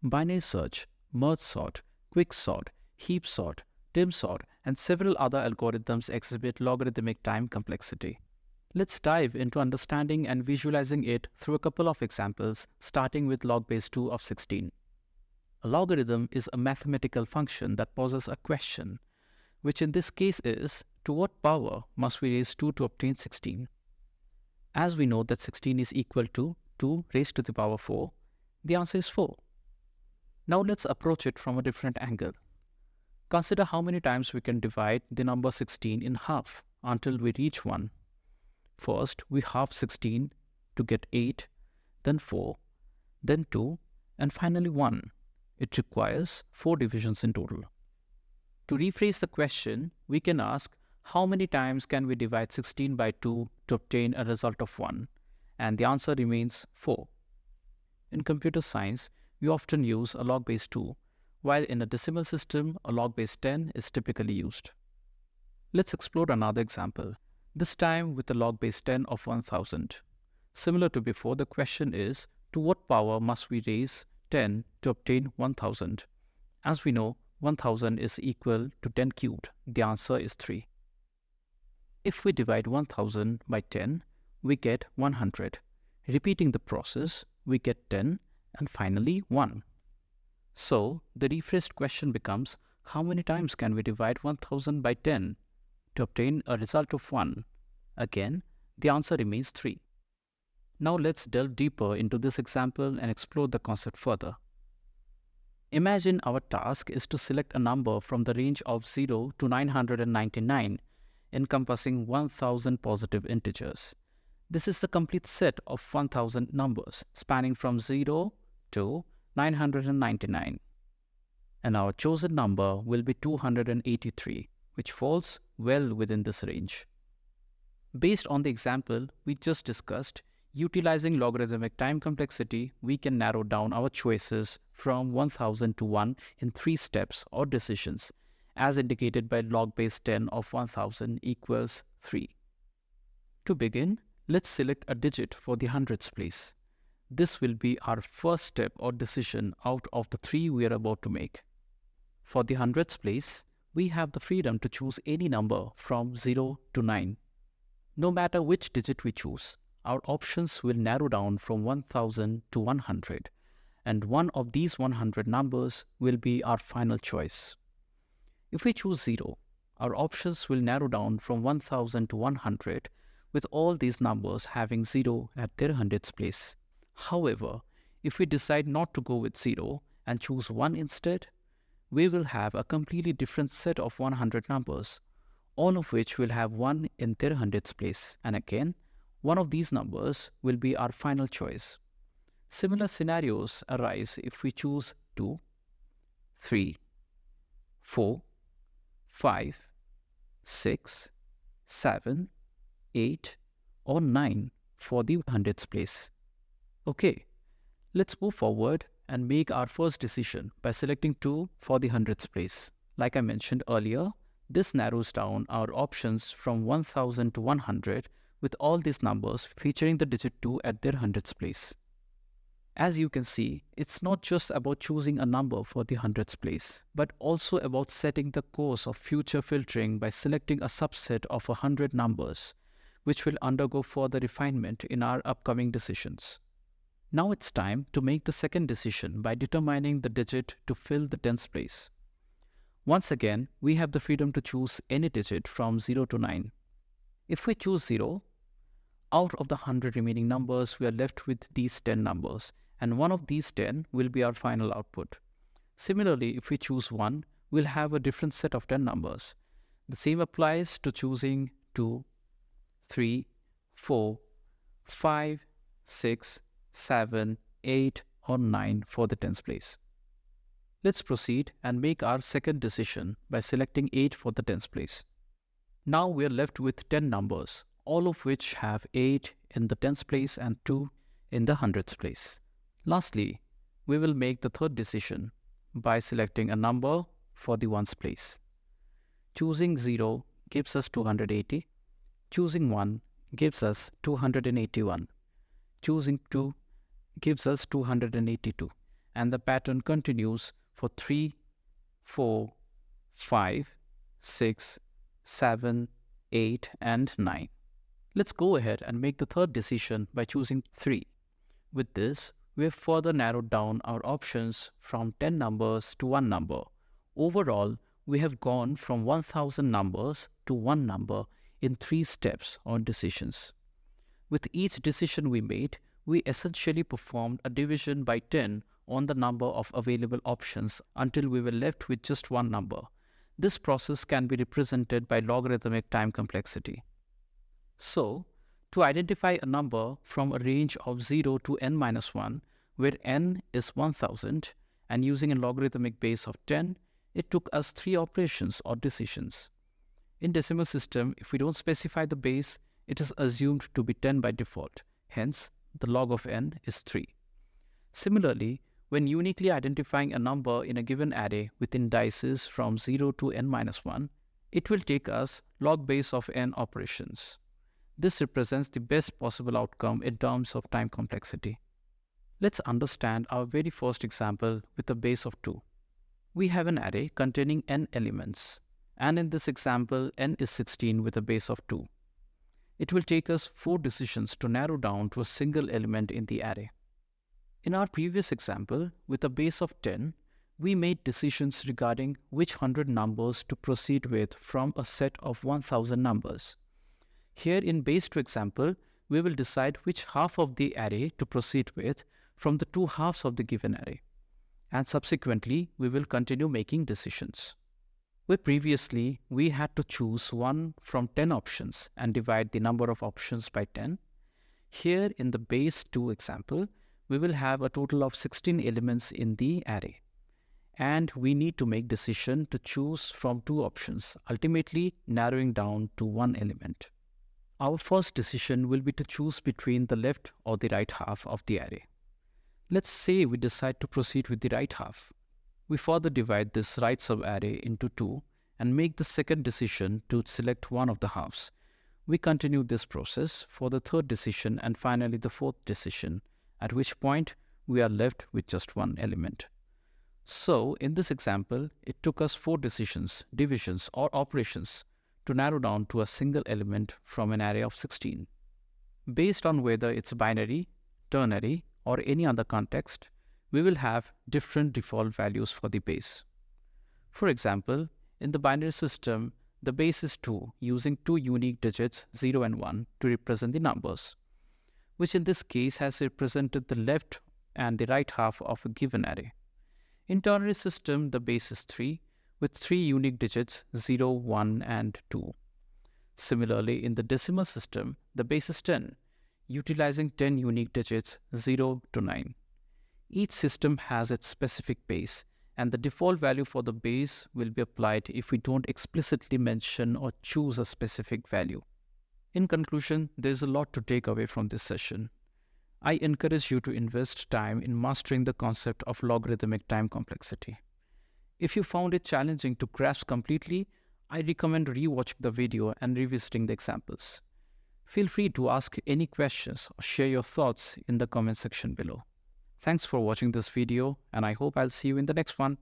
Binary search, merge sort, quick sort, heap sort, dim sort, and several other algorithms exhibit logarithmic time complexity. Let's dive into understanding and visualizing it through a couple of examples, starting with log base 2 of 16. A logarithm is a mathematical function that poses a question, which in this case is, to what power must we raise 2 to obtain 16? As we know that 16 is equal to 2 raised to the power 4, the answer is 4. Now let's approach it from a different angle. Consider how many times we can divide the number 16 in half until we reach 1. First, we halve 16 to get 8, then 4, then 2, and finally 1. It requires 4 divisions in total. To rephrase the question, we can ask how many times can we divide 16 by 2 to obtain a result of 1? And the answer remains 4. In computer science, we often use a log base 2, while in a decimal system, a log base 10 is typically used. Let's explore another example, this time with a log base 10 of 1000. Similar to before, the question is, to what power must we raise 10 to obtain 1000? As we know, 1000 is equal to 10 cubed. The answer is 3. If we divide 1000 by 10, we get 100. Repeating the process, we get 10 and finally 1. So, the rephrased question becomes, how many times can we divide 1000 by 10 to obtain a result of 1? Again, the answer remains 3. Now let's delve deeper into this example and explore the concept further. Imagine our task is to select a number from the range of 0 to 999, encompassing 1000 positive integers. This is the complete set of 1000 numbers, spanning from 0 to 999. And our chosen number will be 283, which falls well within this range. Based on the example we just discussed, utilizing logarithmic time complexity, we can narrow down our choices from 1000 to 1 in 3 steps or decisions, as indicated by log base 10 of 1000 equals 3. To begin, let's select a digit for the hundreds place. This will be our first step or decision out of the 3 we are about to make. For the hundreds place, we have the freedom to choose any number from 0 to 9. No matter which digit we choose, our options will narrow down from 1000 to 100, and one of these 100 numbers will be our final choice. If we choose 0, our options will narrow down from 1000 to 100, with all these numbers having 0 at their hundreds place. However, if we decide not to go with 0 and choose 1 instead, we will have a completely different set of 100 numbers, all of which will have 1 in their hundreds place, and again, one of these numbers will be our final choice. Similar scenarios arise if we choose 2, 3, 4, 5, 6, 7, 8, or 9 for the hundreds place. Okay, let's move forward and make our first decision by selecting 2 for the hundreds place. Like I mentioned earlier, this narrows down our options from 1000 to 100 with all these numbers featuring the digit 2 at their hundreds place. As you can see, it's not just about choosing a number for the hundreds place, but also about setting the course of future filtering by selecting a subset of 100 numbers, which will undergo further refinement in our upcoming decisions. Now it's time to make the second decision by determining the digit to fill the tens place. Once again, we have the freedom to choose any digit from 0 to 9. If we choose 0, out of the 100 remaining numbers, we are left with these 10 numbers, and one of these 10 will be our final output. Similarly, if we choose 1, we'll have a different set of 10 numbers. The same applies to choosing 2, 3, 4, 5, 6, 7, 8, or 9 for the tens place. Let's proceed and make our second decision by selecting 8 for the tens place. Now we are left with 10 numbers, all of which have 8 in the tens place and 2 in the hundreds place. Lastly, we will make the third decision by selecting a number for the ones place. Choosing 0 gives us 280, choosing 1 gives us 281, choosing 2 gives us 282, and the pattern continues for 3, 4, 5, 6, 7, 8, and 9. Let's go ahead and make the third decision by choosing 3. With this, we have further narrowed down our options from 10 numbers to 1 number. Overall, we have gone from 1000 numbers to 1 number in 3 steps or decisions. With each decision we made, we essentially performed a division by 10 on the number of available options until we were left with just 1 number. This process can be represented by logarithmic time complexity. So, to identify a number from a range of 0 to n-1, where n is 1000, and using a logarithmic base of 10, it took us 3 operations or decisions. In decimal system, if we don't specify the base, it is assumed to be 10 by default. Hence, the log of n is 3. Similarly, when uniquely identifying a number in a given array with indices from 0 to n-1, it will take us log base of n operations. This represents the best possible outcome in terms of time complexity. Let's understand our very first example with a base of 2. We have an array containing n elements, and in this example, n is 16 with a base of 2. It will take us 4 decisions to narrow down to a single element in the array. In our previous example, with a base of 10, we made decisions regarding which 100 numbers to proceed with from a set of 1000 numbers. Here in base 2 example, we will decide which half of the array to proceed with from the 2 halves of the given array. And subsequently, we will continue making decisions. Where previously, we had to choose 1 from 10 options and divide the number of options by 10. Here in the base 2 example, we will have a total of 16 elements in the array. And we need to make decision to choose from 2 options, ultimately narrowing down to 1 element. Our first decision will be to choose between the left or the right half of the array. Let's say we decide to proceed with the right half. We further divide this right subarray into 2 and make the second decision to select one of the halves. We continue this process for the third decision and finally the fourth decision, at which point we are left with just 1 element. So, in this example, it took us 4 decisions, divisions or operations to narrow down to a single element from an array of 16. Based on whether it's binary, ternary, or any other context, we will have different default values for the base. For example, in the binary system, the base is 2, using 2 unique digits 0 and 1 to represent the numbers, which in this case has represented the left and the right half of a given array. In ternary system, the base is 3, with 3 unique digits 0, 1, and 2. Similarly, in the decimal system, the base is 10, utilizing 10 unique digits 0 to 9. Each system has its specific base, and the default value for the base will be applied if we don't explicitly mention or choose a specific value. In conclusion, there is a lot to take away from this session. I encourage you to invest time in mastering the concept of logarithmic time complexity. If you found it challenging to grasp completely, I recommend rewatching the video and revisiting the examples. Feel free to ask any questions or share your thoughts in the comment section below. Thanks for watching this video, and I hope I'll see you in the next one.